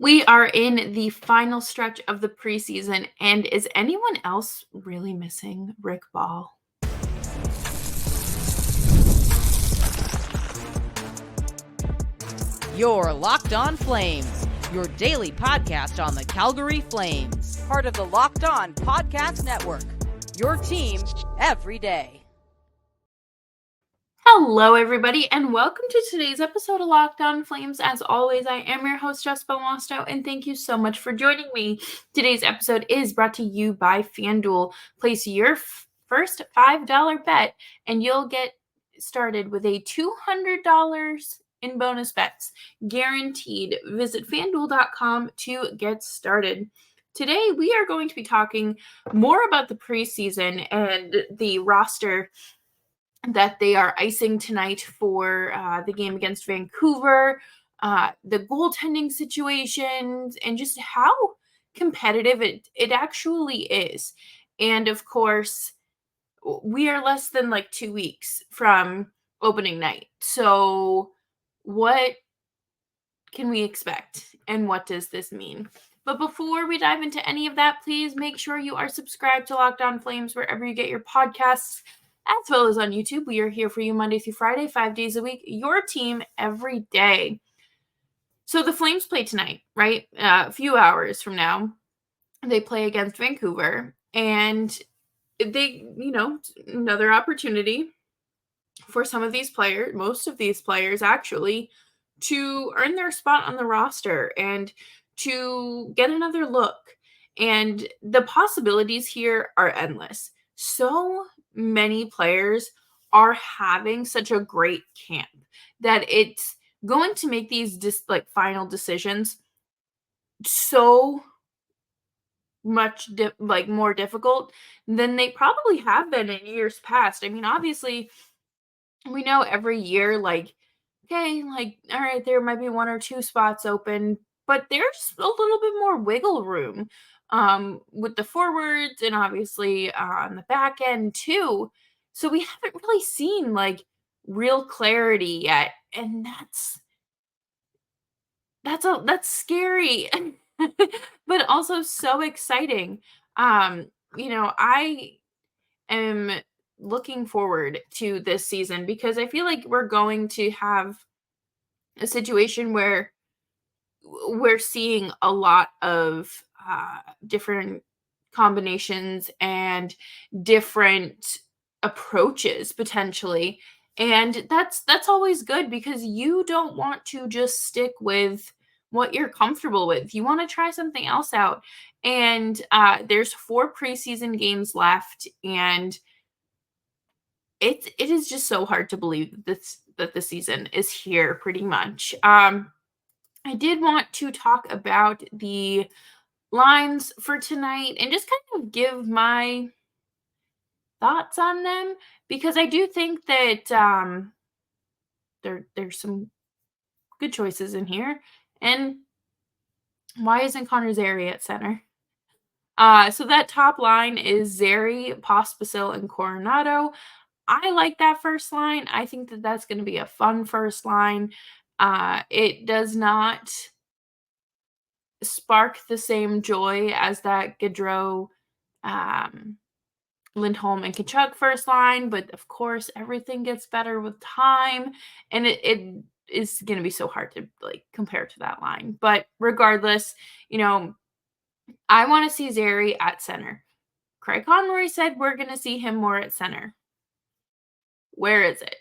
We are in the final stretch of the preseason, and is anyone else really missing Rick Ball? You're Locked On Flames, your daily podcast on the Calgary Flames. Part of the Locked On Podcast Network, your team every day. Hello, everybody, and welcome to today's episode of Locked On Flames. As always, I am your host, Jessica Mosto, and thank you so much for joining me. Today's episode is brought to you by FanDuel. Place your first $5 bet, and you'll get started with a $200 in bonus bets, guaranteed. Visit FanDuel.com to get started. Today, we are going to be talking more about the preseason and the roster that they are icing tonight for the game against Vancouver, the goaltending situations, and just how competitive it actually is. And of course, we are less than 2 weeks from opening night. So what can we expect, and what does this mean? But before we dive into any of that, please make sure you are subscribed to Locked On Flames wherever you get your podcasts, as well as on YouTube. We are here for you Monday through Friday, 5 days a week, your team every day. So the Flames play tonight, right? A few hours from now, they play against Vancouver, and they, another opportunity for some of these players, most of these players actually, to earn their spot on the roster and to get another look. And the possibilities here are endless. So many players are having such a great camp that it's going to make these final decisions so much more difficult than they probably have been in years past. I mean, obviously, we know every year, okay, all right, there might be one or two spots open, but there's a little bit more wiggle room with the forwards and obviously on the back end too. So we haven't really seen real clarity yet, and that's scary, but also so exciting. I am looking forward to this season because I feel like we're going to have a situation where we're seeing a lot of different combinations and different approaches potentially, and that's always good because you don't want to just stick with what you're comfortable with. You want to try something else out, and there's 4 preseason games left, and it is just so hard to believe that the season is here pretty much. I did want to talk about the lines for tonight and just kind of give my thoughts on them because I do think that there's some good choices in here. And why isn't Connor Zary at center? So that top line is Zary, Pospisil, and Coronado. I like that first line. I think that that's going to be a fun first line. It does not spark the same joy as that Gaudreau, Lindholm, and Kachuk first line, but of course everything gets better with time, and it is going to be so hard to compare to that line. But regardless, I want to see Zary at center. Craig Conroy said we're going to see him more at center. Where is it?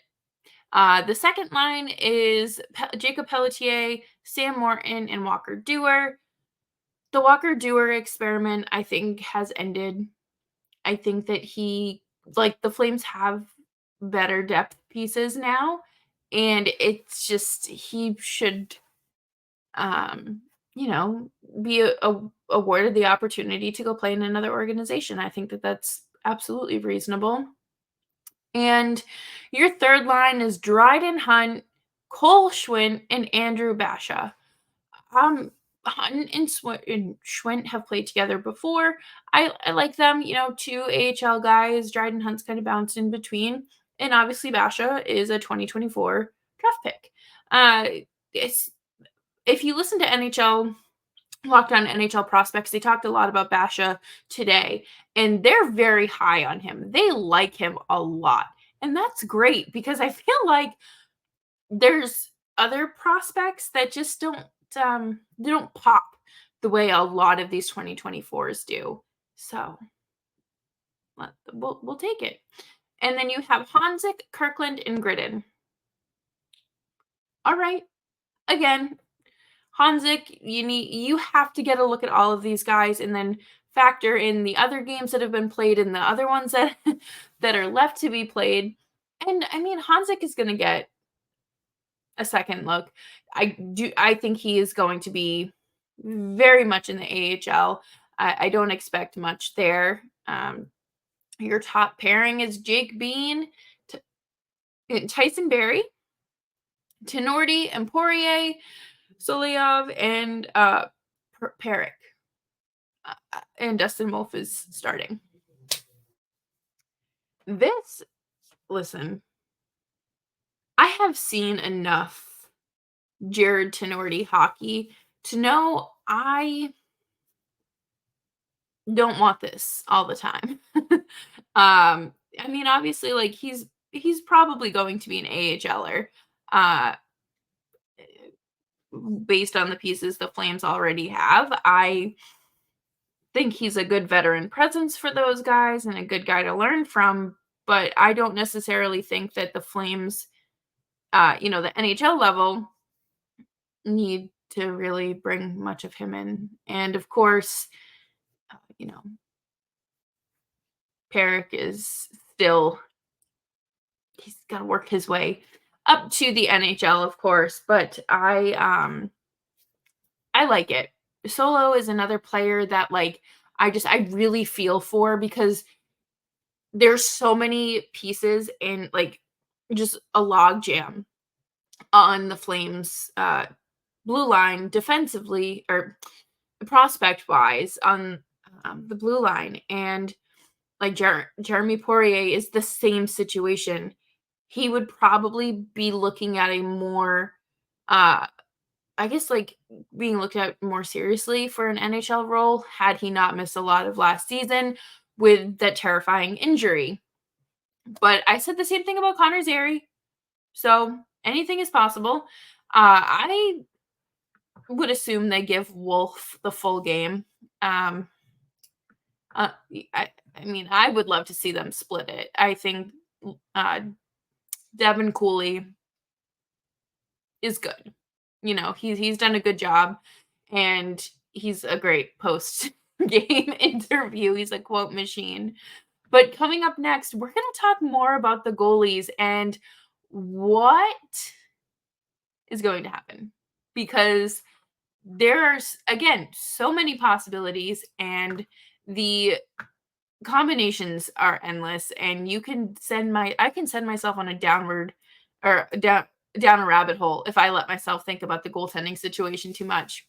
The second line is Jacob Pelletier, Sam Morton, and Walker Duehr. The Walker Duehr experiment, I think, has ended. I think that the Flames have better depth pieces now, and it's just he should, be awarded the opportunity to go play in another organization. I think that that's absolutely reasonable. And your third line is Dryden Hunt, Cole Schwindt, and Andrew Basha. Hunt and Schwindt have played together before. I like them, 2 AHL guys. Dryden Hunt's kind of bounced in between. And obviously Basha is a 2024 draft pick. If you listen to NHL Locked On NHL Prospects, they talked a lot about Basha today, and they're very high on him. They like him a lot. And that's great because I feel like there's other prospects that just they don't pop the way a lot of these 2024s do. So we'll take it. And then you have Hanzik, Kirkland, and Gridden. All right. Again, Hanzik, you have to get a look at all of these guys and then factor in the other games that have been played and the other ones that that are left to be played. And I mean, Hanzik is going to get a second look. I think he is going to be very much in the AHL. I don't expect much there. Your top pairing is Jake Bean, Tyson Berry, Tenorti, and Poirier, Solyov, and Peric. And Dustin Wolf is starting. Listen, I have seen enough Jared Tenorti hockey to know I don't want this all the time. I mean, obviously, like he's probably going to be an AHLer, based on the pieces the Flames already have. I think he's a good veteran presence for those guys and a good guy to learn from, but I don't necessarily think that the Flames, the NHL level, need to really bring much of him in. And of course, you know, Peric is still, he's got to work his way up to the NHL, of course, but I like it. Solo is another player that I really feel for because there's so many pieces in just a log jam on the Flames blue line defensively or prospect wise on the blue line, and Jeremy Poirier is the same situation. He would probably be looking at a more I guess being looked at more seriously for an NHL role had he not missed a lot of last season with that terrifying injury. But I said the same thing about Connor Zary. So anything is possible. I would assume they give Wolf the full game. I mean, I would love to see them split it. I think Devin Cooley is good. He's done a good job, and he's a great post game interview. He's a quote machine. But coming up next, we're going to talk more about the goalies and what is going to happen, because there's, again, so many possibilities, and the combinations are endless, and I can send myself on a downward or down a rabbit hole if I let myself think about the goaltending situation too much.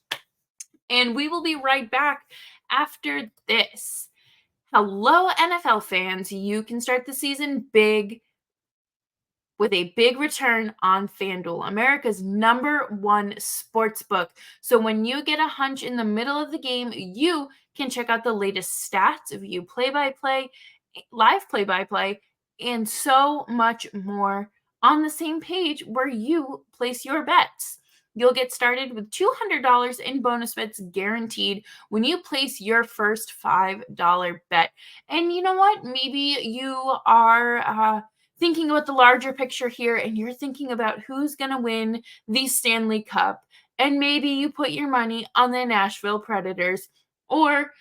And we will be right back after this. Hello, NFL fans. You can start the season big with a big return on FanDuel, America's #1 sports book. So when you get a hunch in the middle of the game, you can check out the latest stats, view play-by-play, live play-by-play, and so much more on the same page where you place your bets. You'll get started with $200 in bonus bets guaranteed when you place your first $5 bet. And you know what? Maybe you are thinking about the larger picture here, and you're thinking about who's going to win the Stanley Cup. And maybe you put your money on the Nashville Predators or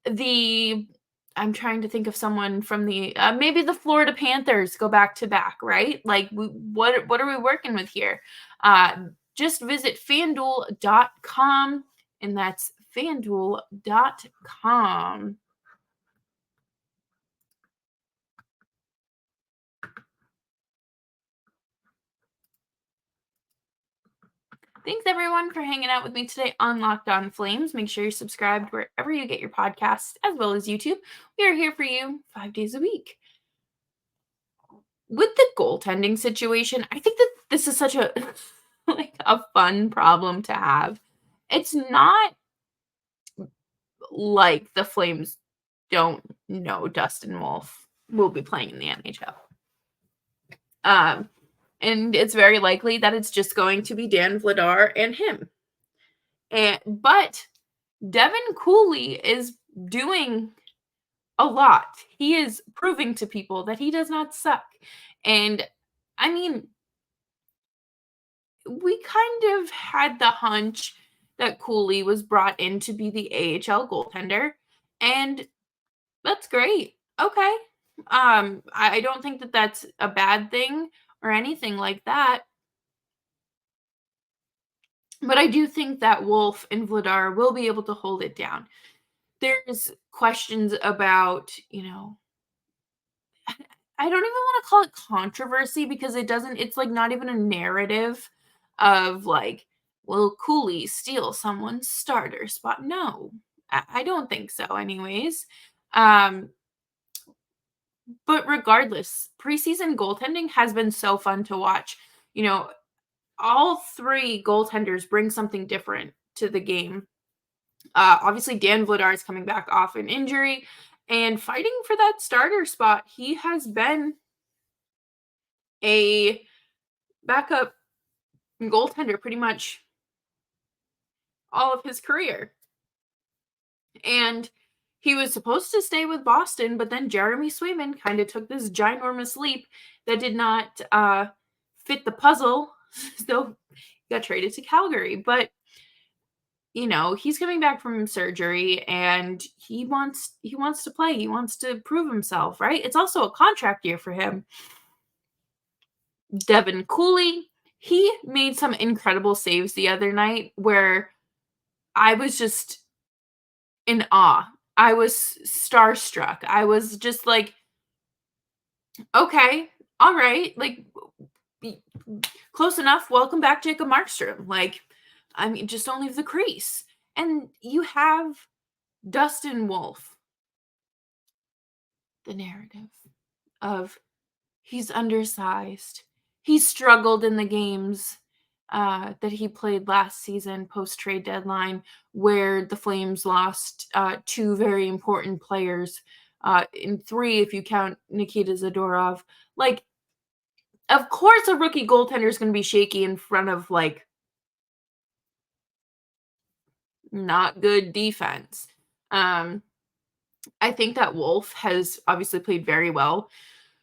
I'm trying to think of someone from maybe the Florida Panthers go back to back, right? What are we working with here? Just visit FanDuel.com, and that's FanDuel.com. Thanks, everyone, for hanging out with me today on Locked On Flames. Make sure you're subscribed wherever you get your podcasts, as well as YouTube. We are here for you 5 days a week. With the goaltending situation, I think that this is such a a fun problem to have. It's not like the Flames don't know Dustin Wolf will be playing in the NHL. And it's very likely that it's just going to be Dan Vladar and him. But Devin Cooley is doing a lot. He is proving to people that he does not suck. And I mean, we kind of had the hunch that Cooley was brought in to be the AHL goaltender, and that's great. Okay. I don't think that that's a bad thing or anything like that. But I do think that Wolf and Vladar will be able to hold it down. There's questions about, I don't even want to call it controversy because it's like not even a narrative of like, will Cooley steal someone's starter spot? No, I don't think so, anyways. But regardless, preseason goaltending has been so fun to watch. All three goaltenders bring something different to the game. Obviously, Dan Vladar is coming back off an injury and fighting for that starter spot. He has been a backup goaltender pretty much all of his career. And he was supposed to stay with Boston, but then Jeremy Swayman kind of took this ginormous leap that did not fit the puzzle. So he got traded to Calgary. But he's coming back from surgery and he wants to play. He wants to prove himself, right? It's also a contract year for him. Devin Cooley, he made some incredible saves the other night where I was just in awe. I was starstruck. I was just like, okay, all right, like close enough. Welcome back, Jacob Markstrom. Like, I mean, just don't leave the crease. And you have Dustin Wolf, the narrative of he's undersized. He struggled in the games that he played last season post-trade deadline where the Flames lost two very important players, in three if you count Nikita Zadorov. Like, of course a rookie goaltender is going to be shaky in front of, like, not good defense. I think that Wolf has obviously played very well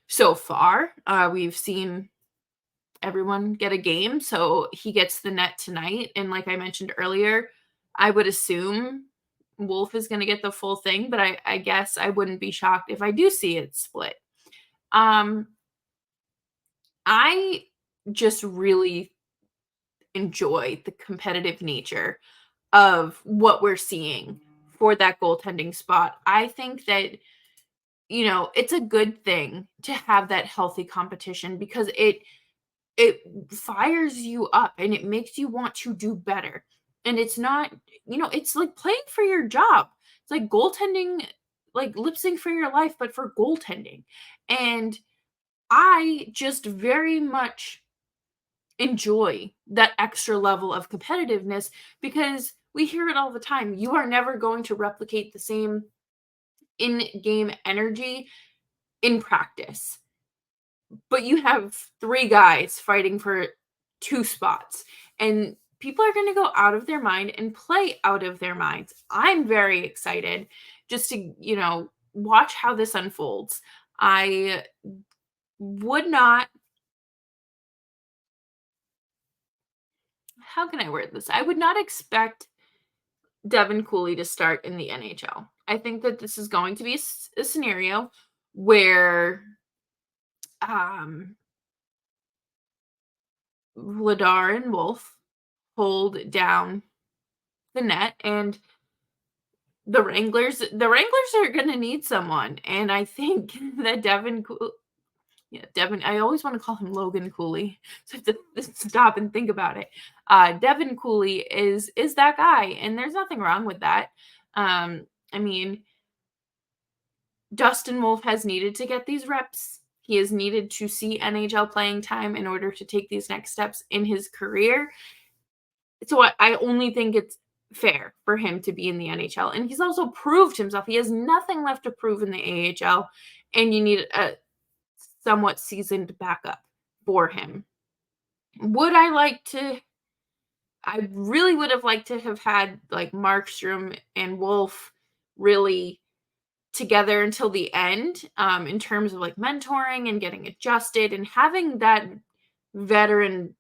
so far. We've seen everyone get a game, so he gets the net tonight. And like I mentioned earlier, I would assume Wolf is going to get the full thing, but I guess I wouldn't be shocked if I do see it split. I just really enjoy the competitive nature of what we're seeing for that goaltending spot. I think that, it's a good thing to have that healthy competition because it fires you up and it makes you want to do better. And it's not, it's like playing for your job. It's like goaltending, like lip sync for your life, but for goaltending. And I just very much enjoy that extra level of competitiveness because we hear it all the time. You are never going to replicate the same in-game energy in practice. But you have three guys fighting for two spots, and people are going to go out of their mind and play out of their minds. I'm very excited just to, watch how this unfolds. I would not, how can I word this? I would not expect Devin Cooley to start in the NHL. I think that this is going to be a scenario where Vladar and Wolf hold down the net, and the Wranglers are going to need someone. And I think that Devin, I always want to call him Logan Cooley, so I have to stop and think about it. Devin Cooley is that guy, and there's nothing wrong with that. I mean, Dustin Wolf has needed to get these reps. He has needed to see NHL playing time in order to take these next steps in his career. So I only think it's fair for him to be in the NHL. And he's also proved himself. He has nothing left to prove in the AHL, and you need a somewhat seasoned backup for him. Would I like to I really would have liked to have had like Markstrom and Wolf really together until the end, in terms of like mentoring and getting adjusted and having that veteran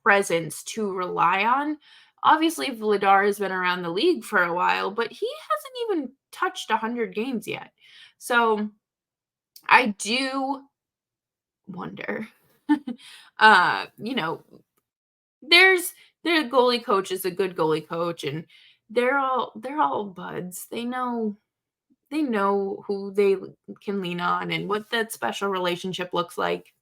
presence to rely on. Obviously, Vladar has been around the league for a while, but he hasn't even touched 100 games yet. So I do wonder. You know, there's their goalie coach is a good goalie coach, and they're all buds. They know who they can lean on and what that special relationship looks like.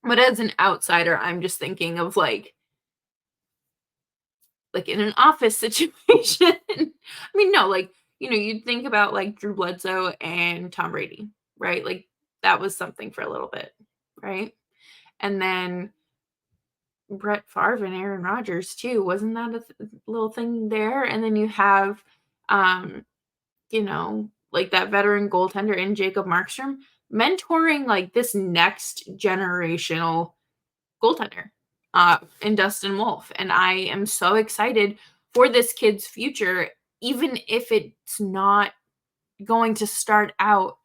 But as an outsider, I'm just thinking of like in an office situation. I mean, no, like, you'd think about like Drew Bledsoe and Tom Brady, right? Like that was something for a little bit, right? And then Brett Favre and Aaron Rodgers too. Wasn't that a little thing there? And then you have, um, like that veteran goaltender in Jacob Markstrom mentoring like this next generational goaltender, in Dustin Wolf. And I am so excited for this kid's future, even if it's not going to start out,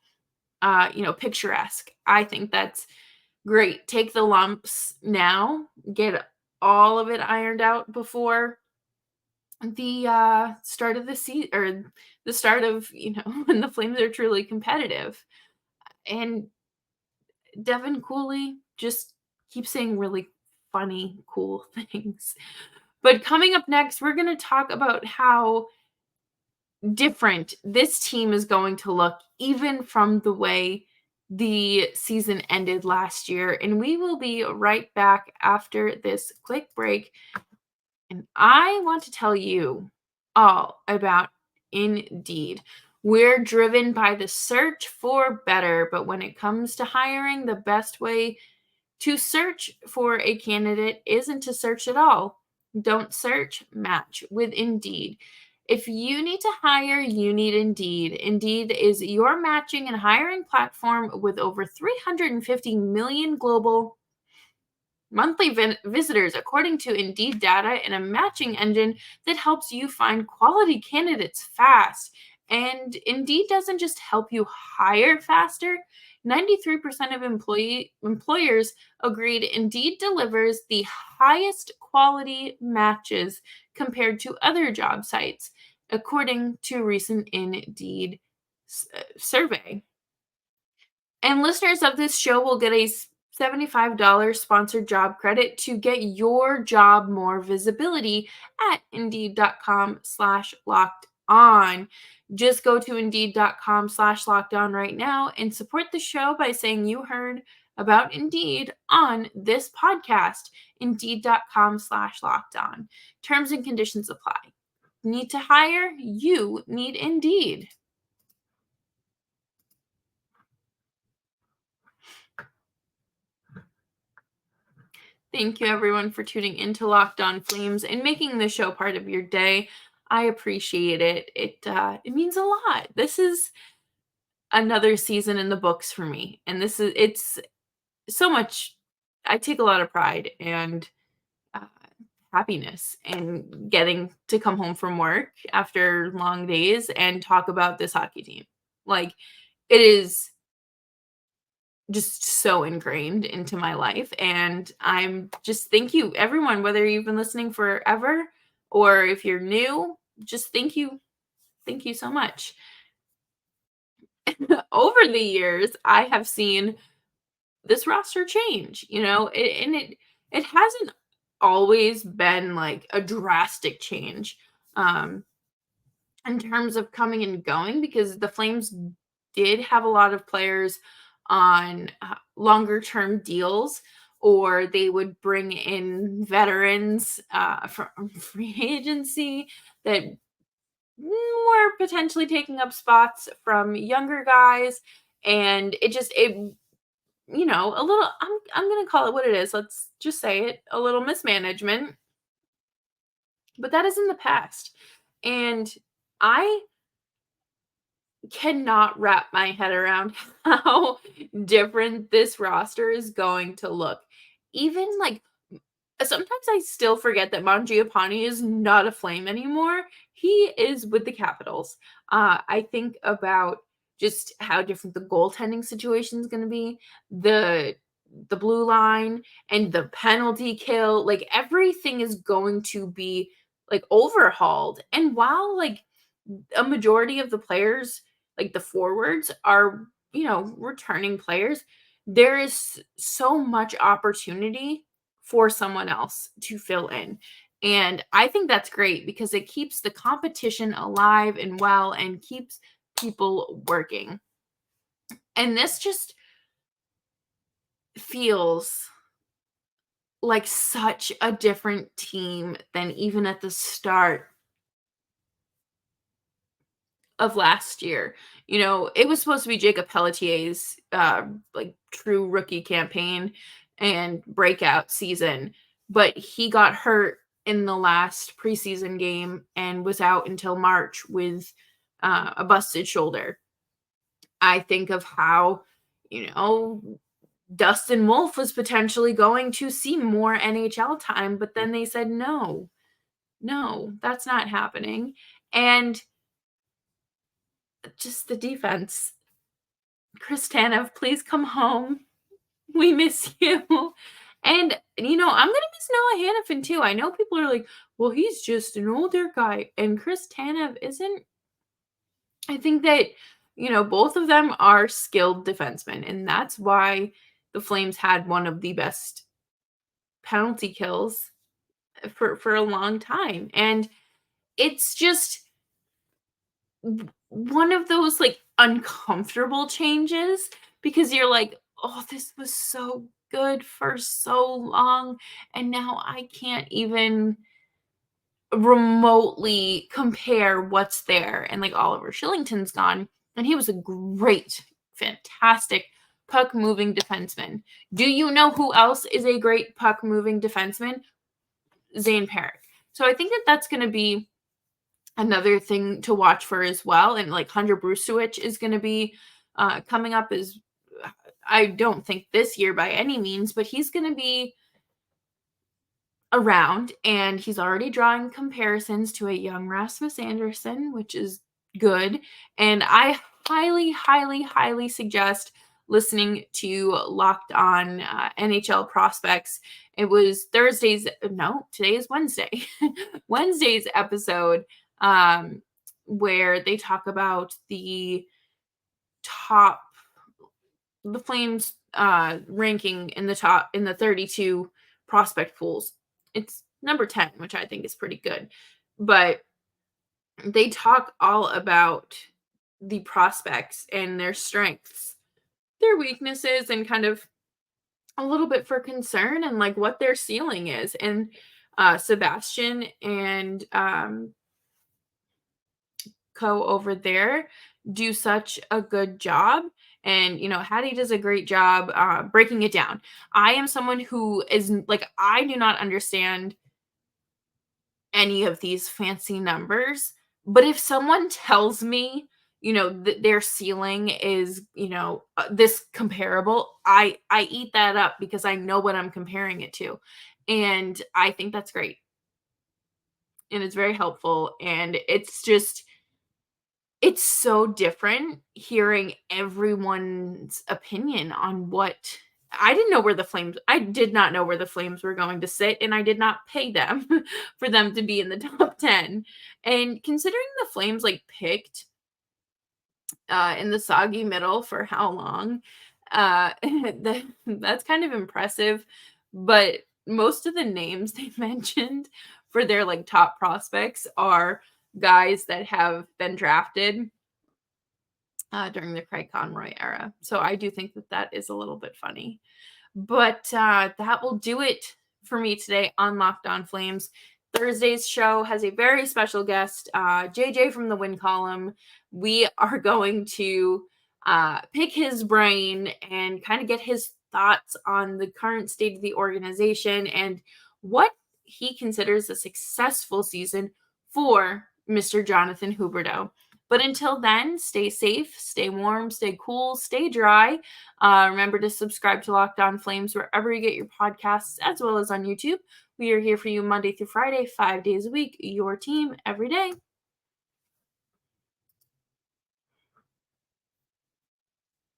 picturesque. I think that's great. Take the lumps now, get all of it ironed out before the start of the season, or the start of, when the Flames are truly competitive. And Devin Cooley just keeps saying really funny, cool things. But coming up next, we're going to talk about how different this team is going to look, even from the way the season ended last year. And we will be right back after this quick break. And I want to tell you all about Indeed. We're driven by the search for better, but when it comes to hiring, the best way to search for a candidate isn't to search at all. Don't search, match with Indeed. If you need to hire, you need Indeed. Indeed is your matching and hiring platform with over 350 million global monthly visitors, according to Indeed data, and a matching engine that helps you find quality candidates fast. And Indeed doesn't just help you hire faster. 93% of employers agreed Indeed delivers the highest quality matches compared to other job sites, according to a recent Indeed survey. And listeners of this show will get a $75 sponsored job credit to get your job more visibility at indeed.com/locked on. Just go to indeed.com/locked on right now and support the show by saying you heard about Indeed on this podcast. Indeed.com/locked on. Terms and conditions apply. Need to hire? You need Indeed. Thank you, everyone, for tuning into Locked On Flames and making the show part of your day. I appreciate it. It means a lot. This is another season in the books for me, and it's so much. I take a lot of pride and uh, happiness in getting to come home from work after long days and talk about this hockey team. Like, it is just so ingrained into my life, and I'm just thank you everyone, whether you've been listening forever or if you're new, just thank you so much. Over the years, I have seen this roster change, and it hasn't always been like a drastic change, um in terms of coming and going, because the Flames did have a lot of players on longer term deals, or they would bring in veterans from free agency that were potentially taking up spots from younger guys. And a little, I'm going to call it what it is. Let's just say it, a little mismanagement. But that is in the past. And I cannot wrap my head around how different this roster is going to look. Even like sometimes I still forget that Mangiapane is not a Flame anymore. He is with the Capitals. I think about just how different the goaltending situation is going to be, the blue line and the penalty kill. Like everything is going to be like overhauled. And while like a majority of the players, like the forwards, are, returning players, there is so much opportunity for someone else to fill in. And I think that's great because it keeps the competition alive and well and keeps people working. And this just feels like such a different team than even at the start of last year. It was supposed to be Jacob Pelletier's like true rookie campaign and breakout season, but he got hurt in the last preseason game and was out until March with a busted shoulder. I think of how, Dustin Wolf was potentially going to see more NHL time, but then they said no, that's not happening. And just the defense. Chris Tanev, please come home. We miss you. And, I'm going to miss Noah Hannafin too. I know people are like, well, he's just an older guy. And Chris Tanev isn't. I think that, both of them are skilled defensemen. And that's why the Flames had one of the best penalty kills for a long time. And it's just one of those like uncomfortable changes because you're like, oh, this was so good for so long, and now I can't even remotely compare what's there. And like Oliver Shillington's gone, and he was a great, fantastic puck moving defenseman. Do you know who else is a great puck moving defenseman? Zane Perrick. So I think that that's going to be another thing to watch for as well. And like Hunter Brusewicz is going to be coming up as, I don't think this year by any means, but he's going to be around, and he's already drawing comparisons to a young Rasmus Anderson, which is good. And I highly, highly, highly suggest listening to Locked On NHL Prospects. It was today is Wednesday. Wednesday's episode where they talk about the Flames ranking in the 32 prospect pools. It's number 10, which I think is pretty good. But they talk all about the prospects and their strengths, their weaknesses, and kind of a little bit for concern and like what their ceiling is. And Sebastian and co over there do such a good job. And, Hattie does a great job breaking it down. I am someone who is like, I do not understand any of these fancy numbers. But if someone tells me, their ceiling is, this comparable, I eat that up because I know what I'm comparing it to. And I think that's great. And it's very helpful. And it's so different hearing everyone's opinion on what I did not know where the Flames were going to sit, and I did not pay them for them to be in the top 10. And considering the Flames like picked in the soggy middle for how long, that's kind of impressive. But most of the names they mentioned for their like top prospects are guys that have been drafted during the Craig Conroy era. So I do think that is a little bit funny. But that will do it for me today on Locked On Flames. Thursday's show has a very special guest, JJ from the Win Column. We are going to pick his brain and kind of get his thoughts on the current state of the organization and what he considers a successful season for Mr. Jonathan Huberdeau. But until then, stay safe, stay warm, stay cool, stay dry. Remember to subscribe to Locked On Flames wherever you get your podcasts, as well as on YouTube. We are here for you Monday through Friday, 5 days a week, your team every day.